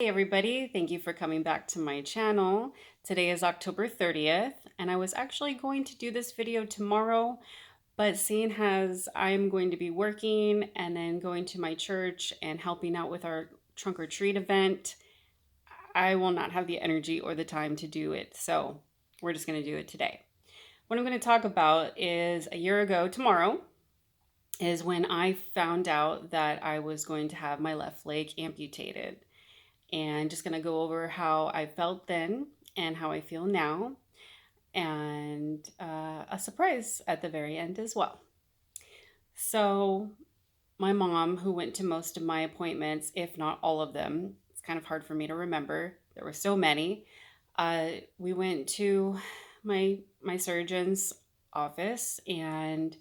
Hey everybody, thank you for coming back to my channel. Today is October 30th, and I was actually going to do this video tomorrow, but seeing as I'm going to be working and then going to my church and helping out with our trunk or treat event, I will not have the energy or the time to do it. So we're just going to do it today. What I'm going to talk about is a year ago tomorrow is when I found out that I was going to have my left leg amputated, and just going to go over how I felt then and how I feel now, and a surprise at the very end as well. So, my mom, who went to most of my appointments, if not all of them, it's kind of hard for me to remember. There were so many. We went to my surgeon's office, and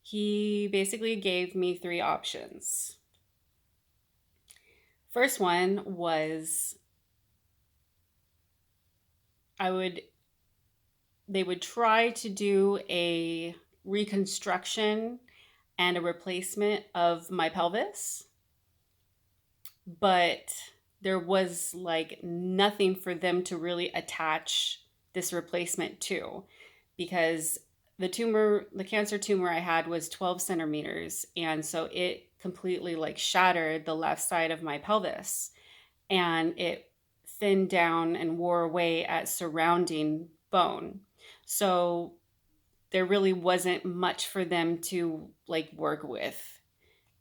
he basically gave me three options. First one was I would they would try to do a reconstruction and a replacement of my pelvis, but there was like nothing for them to really attach this replacement to, because the cancer tumor I had was 12 centimeters, and so it completely like shattered the left side of my pelvis, and it thinned down and wore away at surrounding bone. So there really wasn't much for them to like work with.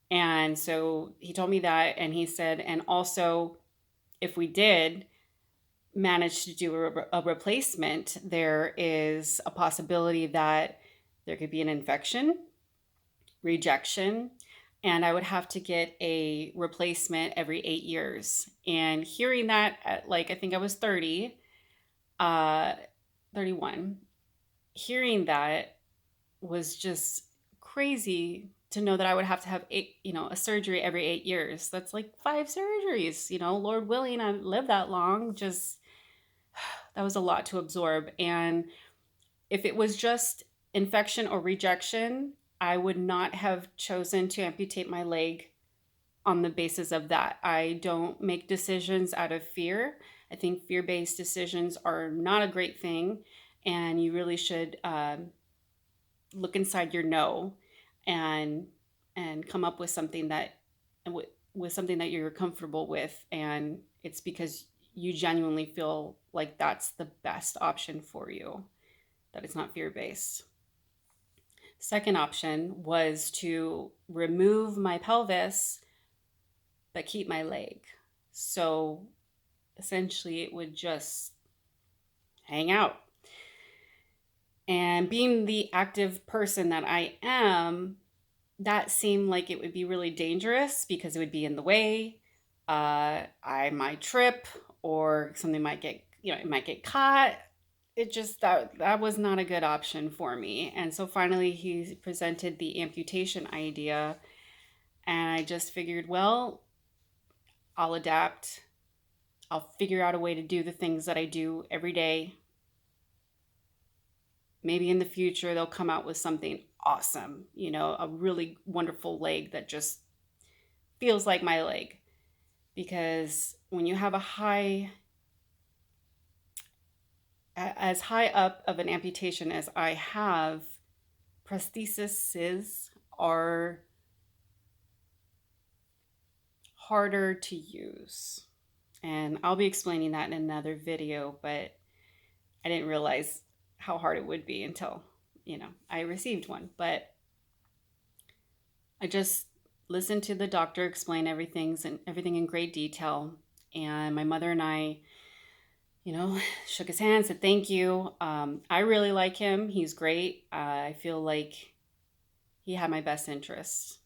And so he told me that, and he said, and also if we did manage to do a replacement, there is a possibility that there could be an infection, rejection, and I would have to get a replacement every 8 years. And hearing that at like, I think I was 30, 31, hearing that was just crazy to know that I would have to have a surgery every 8 years. That's like five surgeries, Lord willing, I live that long. Just, that was a lot to absorb. And if it was just infection or rejection, I would not have chosen to amputate my leg on the basis of that. I don't make decisions out of fear. I think fear-based decisions are not a great thing, and you really should look inside your no and come up with something that with something that you're comfortable with, and it's because you genuinely feel like that's the best option for you, that it's not fear-based. Second option was to remove my pelvis but keep my leg. So essentially it would just hang out. And being the active person that I am, that seemed like it would be really dangerous because it would be in the way. I might trip, or something might get, it might get caught. It just, that was not a good option for me. And so finally he presented the amputation idea, and I just figured, well, I'll adapt. I'll figure out a way to do the things that I do every day. Maybe in the future they'll come out with something awesome, a really wonderful leg that just feels like my leg. Because when you have as high up of an amputation as I have, prostheses are harder to use. And I'll be explaining that in another video, but I didn't realize how hard it would be until, I received one. But I just listened to the doctor explain everything in great detail. And my mother and I, shook his hand, said thank you. I really like him. He's great. I feel like he had my best interests,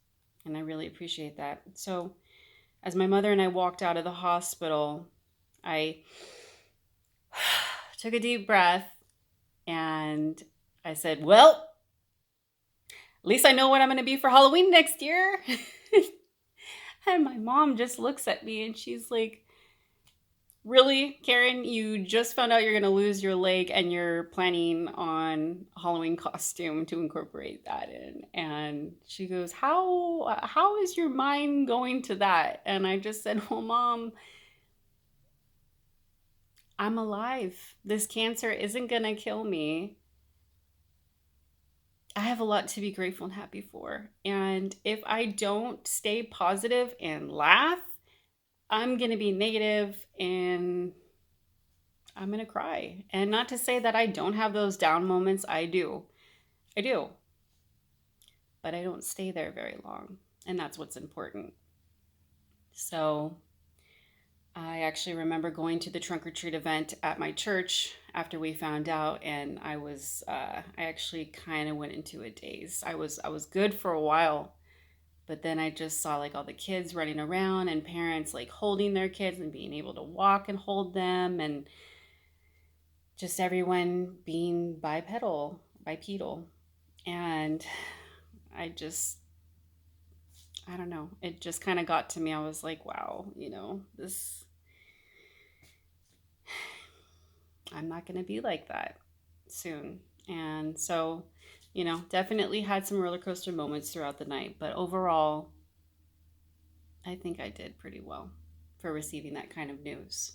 and I really appreciate that. So as my mother and I walked out of the hospital, I took a deep breath and I said, well, at least I know what I'm going to be for Halloween next year. And my mom just looks at me and she's like, really, Karen, you just found out you're going to lose your leg and you're planning on a Halloween costume to incorporate that in. And she goes, how is your mind going to that? And I just said, well, Mom, I'm alive. This cancer isn't going to kill me. I have a lot to be grateful and happy for. And if I don't stay positive and laugh, I'm going to be negative and I'm going to cry. And not to say that I don't have those down moments. I do. I do. But I don't stay there very long. And that's what's important. So I actually remember going to the trunk or treat event at my church after we found out, and I actually kind of went into a daze. I was good for a while, but then I just saw like all the kids running around and parents like holding their kids and being able to walk and hold them, and just everyone being bipedal, and I just I don't know. It just kind of got to me. I was like, wow, this I'm not going to be like that soon. And so, definitely had some roller coaster moments throughout the night, but overall, I think I did pretty well for receiving that kind of news.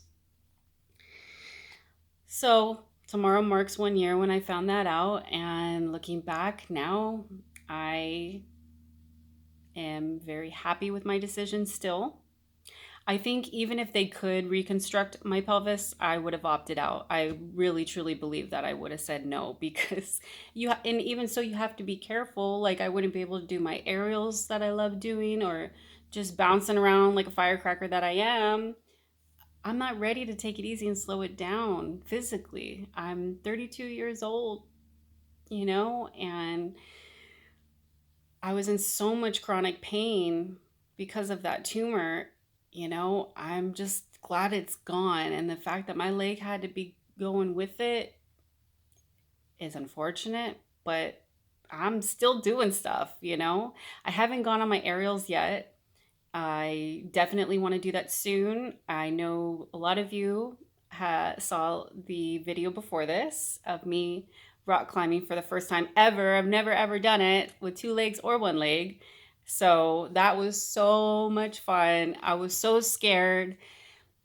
So, tomorrow marks 1 year when I found that out, and looking back now, I am very happy with my decision still. I think even if they could reconstruct my pelvis, I would have opted out. I really truly believe that I would have said no because and even so, you have to be careful. Like, I wouldn't be able to do my aerials that I love doing, or just bouncing around like a firecracker that I am. I'm not ready to take it easy and slow it down physically. I'm 32 years old, and I was in so much chronic pain because of that tumor. I'm just glad it's gone. And the fact that my leg had to be going with it is unfortunate, but I'm still doing stuff. I haven't gone on my aerials yet. I definitely want to do that soon. I know a lot of you saw the video before this of me rock climbing for the first time ever. I've never ever done it with 2 legs or 1 leg. So that was so much fun. I was so scared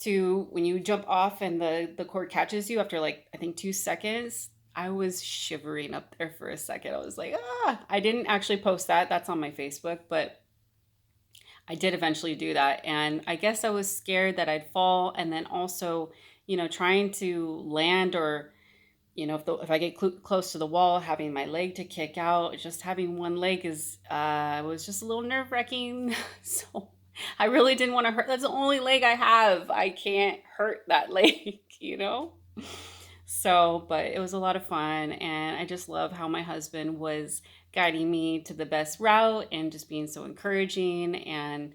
when you jump off and the cord catches you after like, I think 2 seconds. I was shivering up there for a second. I was like, ah, I didn't actually post that. That's on my Facebook, but I did eventually do that. And I guess I was scared that I'd fall. And then also, trying to land, or, if I get close to the wall, having my leg to kick out, just having 1 leg was just a little nerve wracking. So I really didn't want to hurt. That's the only leg I have. I can't hurt that leg. So, but it was a lot of fun. And I just love how my husband was guiding me to the best route and just being so encouraging. And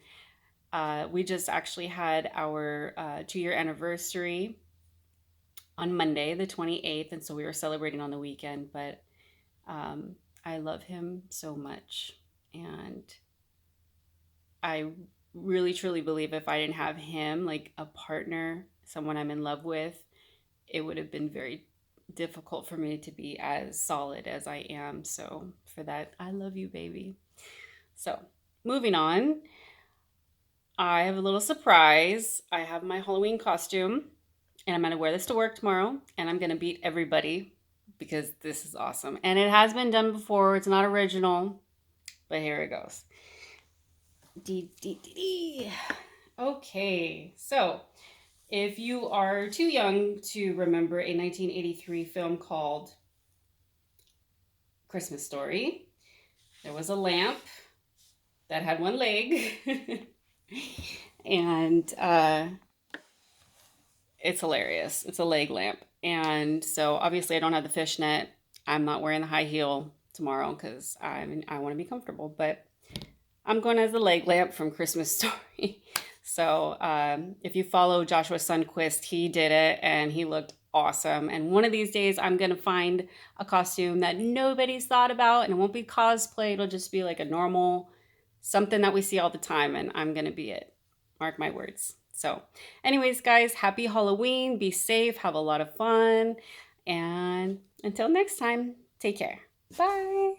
we just actually had our 2-year anniversary on Monday, the 28th. And so we were celebrating on the weekend. But I love him so much. And I really, truly believe if I didn't have him, like a partner, someone I'm in love with, it would have been very difficult for me to be as solid as I am. So for that, I love you, baby. So moving on, I have a little surprise. I have my Halloween costume, and I'm going to wear this to work tomorrow, and I'm going to beat everybody because this is awesome. And it has been done before. It's not original, but here it goes. Okay, so if you are too young to remember a 1983 film called Christmas Story, there was a lamp that had 1 leg. And it's hilarious. It's a leg lamp. And so obviously I don't have the fishnet. I'm not wearing the high heel tomorrow because I want to be comfortable. But I'm going as the leg lamp from Christmas Story. So if you follow Joshua Sundquist, he did it and he looked awesome. And one of these days I'm going to find a costume that nobody's thought about, and it won't be cosplay. It'll just be like a normal, something that we see all the time, and I'm going to be it. Mark my words. So anyways, guys, happy Halloween. Be safe. Have a lot of fun. And until next time, take care. Bye.